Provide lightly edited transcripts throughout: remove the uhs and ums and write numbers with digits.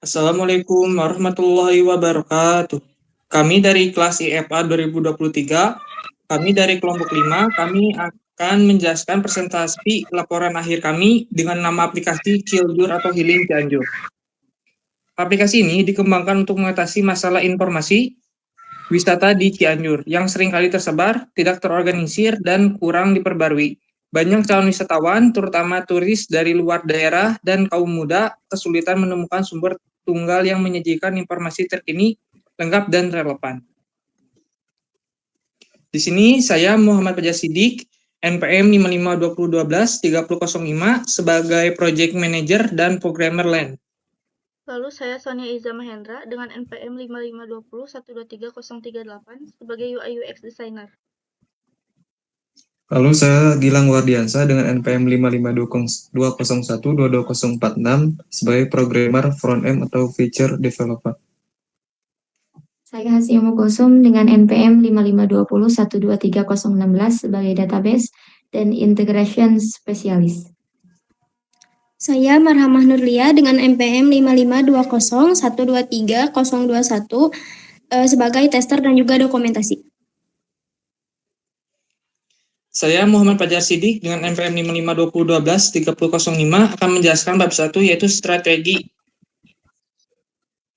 Assalamualaikum warahmatullahi wabarakatuh. Kami dari kelas IFA 2023, kami dari kelompok 5, kami akan menjelaskan presentasi laporan akhir kami dengan nama aplikasi Ciljur atau Healing Cianjur. Aplikasi ini dikembangkan untuk mengatasi masalah informasi wisata di Cianjur yang seringkali tersebar, tidak terorganisir, dan kurang diperbarui. Banyak calon wisatawan, terutama turis dari luar daerah dan kaum muda, kesulitan menemukan sumber tunggal yang menyajikan informasi terkini, lengkap, dan relevan. Di sini saya Muhammad Fajar Siddiq, NPM 552012-3005 sebagai Project Manager dan Programmer LAN. Lalu saya Sonia Iza Mahendra dengan NPM 5520123038 sebagai UI UX Designer. Lalu saya Gilang Wardiansa dengan NPM 552001-22046 sebagai Programmer Front-End atau Feature Developer. Saya Hasimo Kusum dengan NPM 5520-123016 sebagai Database dan Integration Specialist. Saya Marhamah Nurlia dengan NPM 5520-123-021 sebagai tester dan juga dokumentasi. Saya Muhammad Fajar Siddiq dengan NPM 552012-3005 akan menjelaskan bab 1 yaitu strategi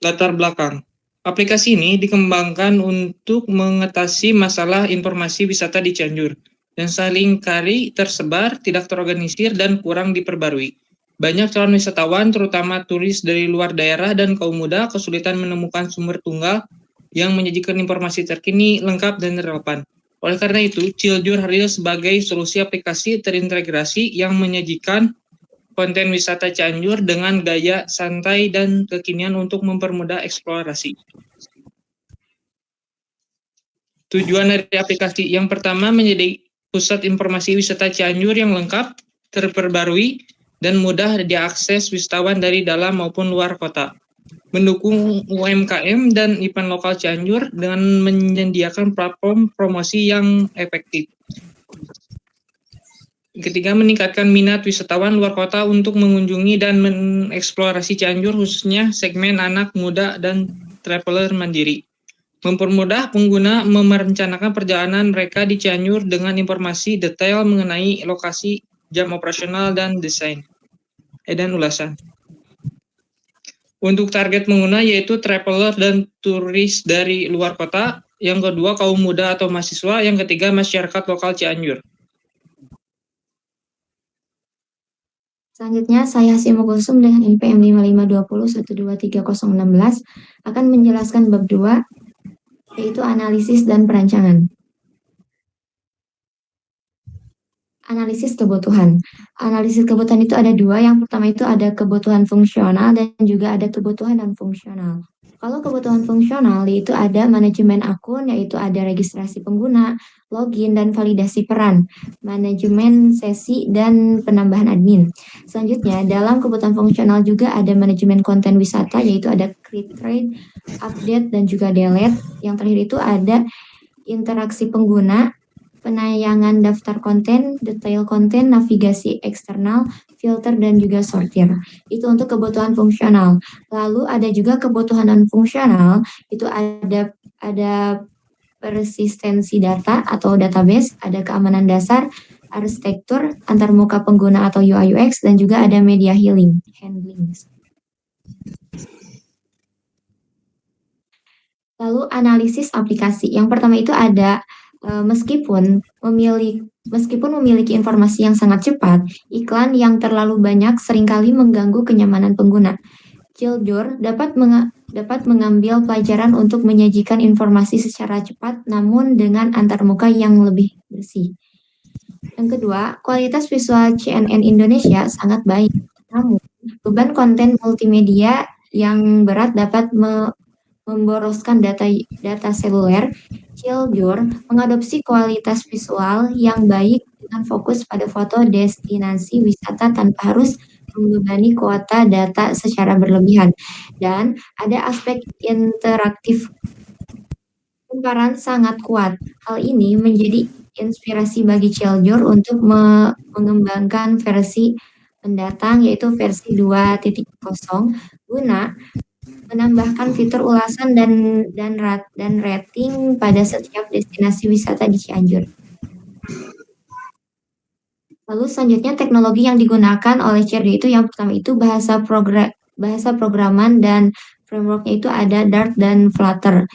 latar belakang. Aplikasi ini dikembangkan untuk mengatasi masalah informasi wisata di Cianjur dan seringkali tersebar, tidak terorganisir, dan kurang diperbarui. Banyak calon wisatawan, terutama turis dari luar daerah dan kaum muda, kesulitan menemukan sumber tunggal yang menyajikan informasi terkini, lengkap, dan relevan. Oleh karena itu, Ciljur hadir sebagai solusi aplikasi terintegrasi yang menyajikan konten wisata Cianjur dengan gaya santai dan kekinian untuk mempermudah eksplorasi. Tujuan dari aplikasi yang pertama menjadi pusat informasi wisata Cianjur yang lengkap, terperbarui, dan mudah diakses wisatawan dari dalam maupun luar kota. Mendukung UMKM dan event lokal Cianjur dengan menyediakan platform promosi yang efektif. Ketiga, meningkatkan minat wisatawan luar kota untuk mengunjungi dan mengeksplorasi Cianjur, khususnya segmen anak muda dan traveler mandiri. Mempermudah pengguna merencanakan perjalanan mereka di Cianjur dengan informasi detail mengenai lokasi, jam operasional, dan desain. Dan ulasan. Untuk target pengguna yaitu traveler dan turis dari luar kota. Yang kedua, kaum muda atau mahasiswa. Yang ketiga, masyarakat lokal Cianjur. Selanjutnya, saya Hasimo Kusum dengan NPM 5520-123-016 akan menjelaskan bab 2, yaitu analisis dan perancangan. Analisis kebutuhan. Analisis kebutuhan itu ada dua. Yang pertama itu ada kebutuhan fungsional dan juga ada kebutuhan non-fungsional. Kalau kebutuhan fungsional itu ada manajemen akun, yaitu ada registrasi pengguna, login, dan validasi peran, manajemen sesi, dan penambahan admin. Selanjutnya, dalam kebutuhan fungsional juga ada manajemen konten wisata, yaitu ada create, update, dan juga delete. Yang terakhir itu ada interaksi pengguna, penayangan daftar konten, detail konten, navigasi eksternal, filter, dan juga sortir. Itu untuk kebutuhan fungsional. Lalu ada juga kebutuhan non-fungsional, itu ada persistensi data atau database, ada keamanan dasar, arsitektur, antarmuka pengguna atau UI UX, dan juga ada media handling. Lalu analisis aplikasi. Yang pertama itu ada meskipun memiliki informasi yang sangat cepat, iklan yang terlalu banyak seringkali mengganggu kenyamanan pengguna. Ciljur dapat mengambil pelajaran untuk menyajikan informasi secara cepat, namun dengan antarmuka yang lebih bersih. Yang kedua, kualitas visual CNN Indonesia sangat baik, namun beban konten multimedia yang berat dapat memboroskan data seluler. Ciljur mengadopsi kualitas visual yang baik dengan fokus pada foto destinasi wisata tanpa harus membebani kuota data secara berlebihan. Dan ada aspek interaktif kumparan sangat kuat. Hal ini menjadi inspirasi bagi Ciljur untuk mengembangkan versi mendatang, yaitu versi 2.0, guna menambahkan fitur ulasan dan rating pada setiap destinasi wisata di Cianjur. Lalu selanjutnya teknologi yang digunakan oleh CRD itu yang pertama itu bahasa programan dan frameworknya itu ada Dart dan Flutter.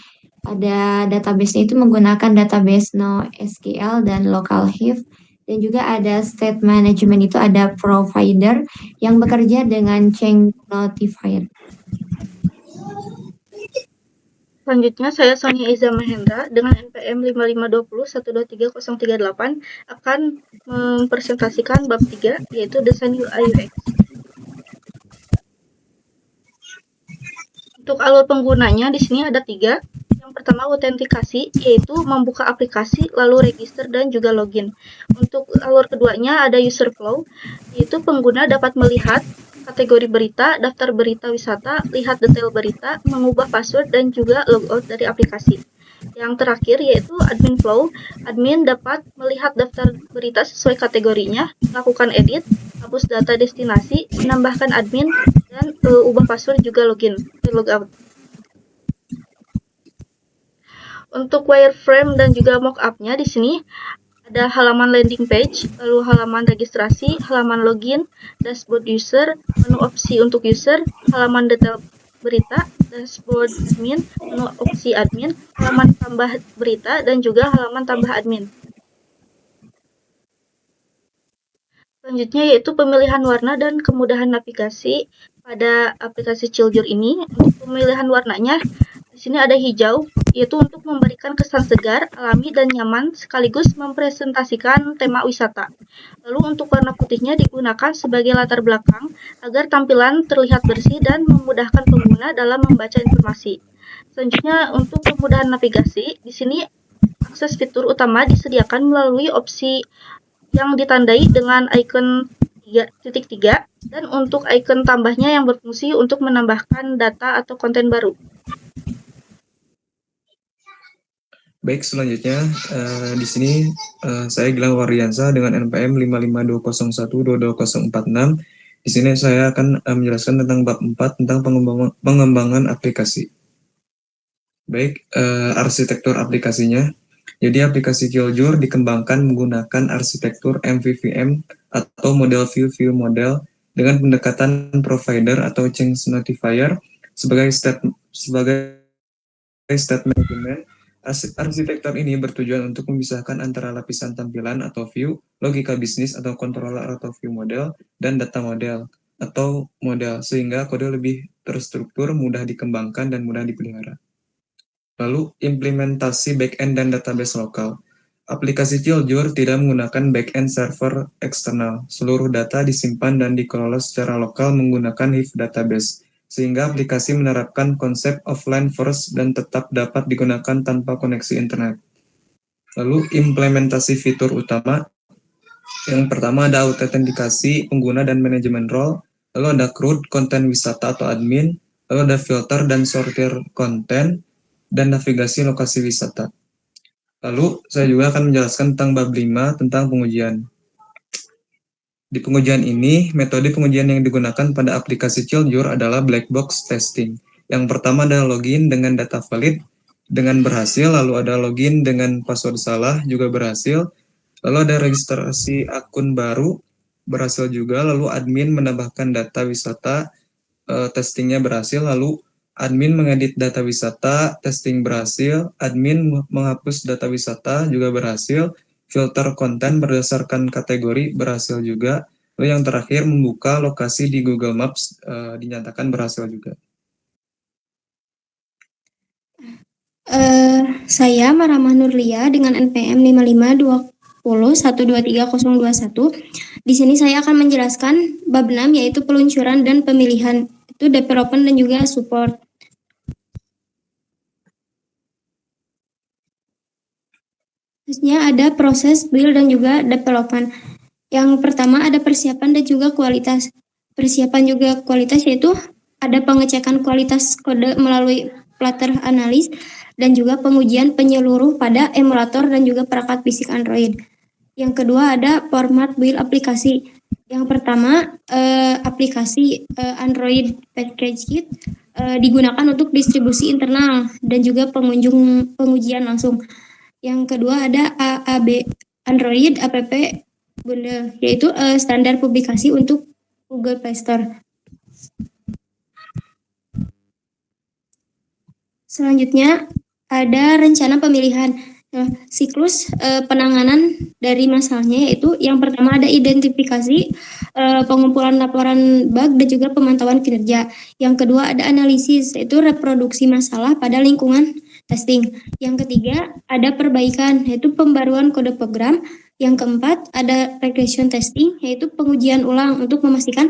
Ada database-nya itu menggunakan database NoSQL dan Localhost. Dan juga ada state management itu ada provider yang bekerja dengan change notifier. Selanjutnya, saya Sonia Iza Mahendra dengan NPM 5520123038 akan mempresentasikan bab 3, yaitu desain UI UX. Untuk alur penggunanya di sini ada 3. Yang pertama, autentikasi, yaitu membuka aplikasi, lalu register dan juga login. Untuk alur keduanya ada user flow, yaitu pengguna dapat melihat kategori berita, daftar berita wisata, lihat detail berita, mengubah password, dan juga logout dari aplikasi. Yang terakhir yaitu admin flow, admin dapat melihat daftar berita sesuai kategorinya, melakukan edit, hapus data destinasi, menambahkan admin, dan ubah password juga logout. Untuk wireframe dan juga mockup-nya di sini ada halaman landing page, lalu halaman registrasi, halaman login, dashboard user, menu opsi untuk user, halaman detail berita, dashboard admin, menu opsi admin, halaman tambah berita, dan juga halaman tambah admin. Selanjutnya yaitu pemilihan warna dan kemudahan navigasi pada aplikasi Ciljur ini. Untuk pemilihan warnanya, di sini ada hijau, yaitu untuk memberikan kesan segar, alami, dan nyaman, sekaligus mempresentasikan tema wisata. Lalu untuk warna putihnya digunakan sebagai latar belakang, agar tampilan terlihat bersih dan memudahkan pengguna dalam membaca informasi. Selanjutnya untuk kemudahan navigasi, di sini akses fitur utama disediakan melalui opsi yang ditandai dengan icon 3.3, dan untuk icon tambahnya yang berfungsi untuk menambahkan data atau konten baru. Baik, selanjutnya di sini saya Gilang Wardiansa dengan NPM 5520122046. Di sini saya akan menjelaskan tentang bab 4 tentang pengembangan aplikasi. Baik, arsitektur aplikasinya. Jadi aplikasi Ciljur dikembangkan menggunakan arsitektur MVVM atau model view model dengan pendekatan provider atau change notifier sebagai state management. Arsitektur ini bertujuan untuk memisahkan antara lapisan tampilan atau view, logika bisnis atau controller atau view model, dan data model atau model, sehingga kode lebih terstruktur, mudah dikembangkan, dan mudah dipelihara. Lalu, implementasi backend dan database lokal. Aplikasi Ciljur tidak menggunakan backend server eksternal. Seluruh data disimpan dan dikelola secara lokal menggunakan Hive database, sehingga aplikasi menerapkan konsep offline first dan tetap dapat digunakan tanpa koneksi internet. Lalu implementasi fitur utama. Yang pertama ada autentikasi pengguna dan manajemen role, lalu ada CRUD, konten wisata atau admin, lalu ada filter dan sortir konten, dan navigasi lokasi wisata. Lalu saya juga akan menjelaskan tentang bab 5 tentang pengujian. Di pengujian ini, metode pengujian yang digunakan pada aplikasi Ciljur adalah black box testing. Yang pertama adalah login dengan data valid dengan berhasil, lalu ada login dengan password salah juga berhasil, lalu ada registrasi akun baru berhasil juga, lalu admin menambahkan data wisata, testingnya berhasil, lalu admin mengedit data wisata, testing berhasil, admin menghapus data wisata juga berhasil, filter konten berdasarkan kategori berhasil juga. Lalu yang terakhir membuka lokasi di Google Maps dinyatakan berhasil juga. Saya Marhamah Nurlia dengan NPM 5520123021. Di sini saya akan menjelaskan bab 6 yaitu peluncuran dan pemilihan, itu development dan juga support. Terusnya ada proses build dan juga development. Yang pertama ada persiapan dan juga kualitas. Persiapan juga kualitas yaitu ada pengecekan kualitas kode melalui Flutter Analysis dan juga pengujian penyeluruh pada emulator dan juga perangkat fisik Android. Yang kedua ada format build aplikasi. Yang pertama aplikasi Android Package Kit digunakan untuk distribusi internal dan juga pengujian langsung. Yang kedua ada AAB, Android App Bundle, yaitu standar publikasi untuk Google Play Store. Selanjutnya ada rencana pemilihan. Siklus penanganan dari masalahnya, yaitu yang pertama ada identifikasi, pengumpulan laporan bug dan juga pemantauan kinerja. Yang kedua ada analisis, yaitu reproduksi masalah pada lingkungan testing. Yang ketiga ada perbaikan, yaitu pembaruan kode program. Yang keempat ada regression testing, yaitu pengujian ulang untuk memastikan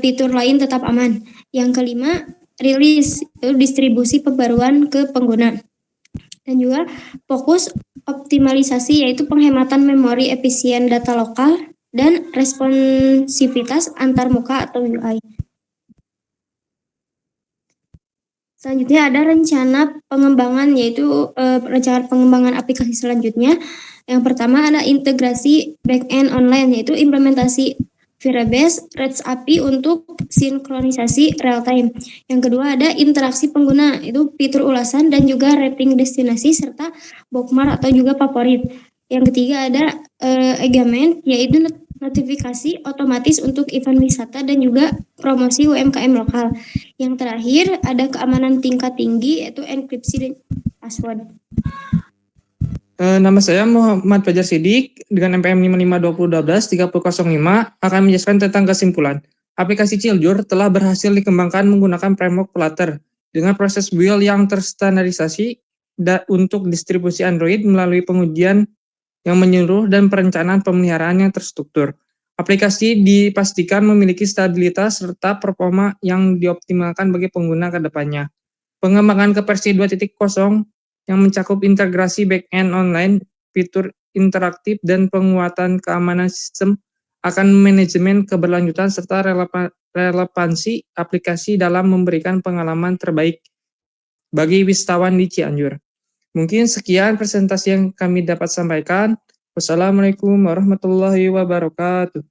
fitur lain tetap aman. Yang kelima rilis, yaitu distribusi pembaruan ke pengguna. Dan juga fokus optimalisasi, yaitu penghematan memori, efisien data lokal, dan responsivitas antarmuka atau UI. Selanjutnya ada rencana pengembangan, yaitu rencana pengembangan aplikasi selanjutnya. Yang pertama ada integrasi backend online, yaitu implementasi Firebase REST API untuk sinkronisasi real time. Yang kedua ada interaksi pengguna, itu fitur ulasan dan juga rating destinasi serta bookmark atau juga favorit. Yang ketiga ada engagement, yaitu notifikasi otomatis untuk event wisata dan juga promosi UMKM lokal. Yang terakhir ada keamanan tingkat tinggi, yaitu enkripsi dan password. Nama saya Muhammad Fajar Sidik dengan NPM 5520123005 akan menjelaskan tentang kesimpulan. Aplikasi Ciljur telah berhasil dikembangkan menggunakan framework Flutter dengan proses build yang terstandarisasi untuk distribusi Android melalui pengujian yang menyeluruh dan perencanaan pemeliharaan yang terstruktur. Aplikasi dipastikan memiliki stabilitas serta performa yang dioptimalkan bagi pengguna ke depannya. Pengembangan ke versi 2.0 yang mencakup integrasi back-end online, fitur interaktif, dan penguatan keamanan sistem akan manajemen keberlanjutan serta relevansi aplikasi dalam memberikan pengalaman terbaik bagi wisatawan di Cianjur. Mungkin sekian presentasi yang kami dapat sampaikan. Wassalamualaikum warahmatullahi wabarakatuh.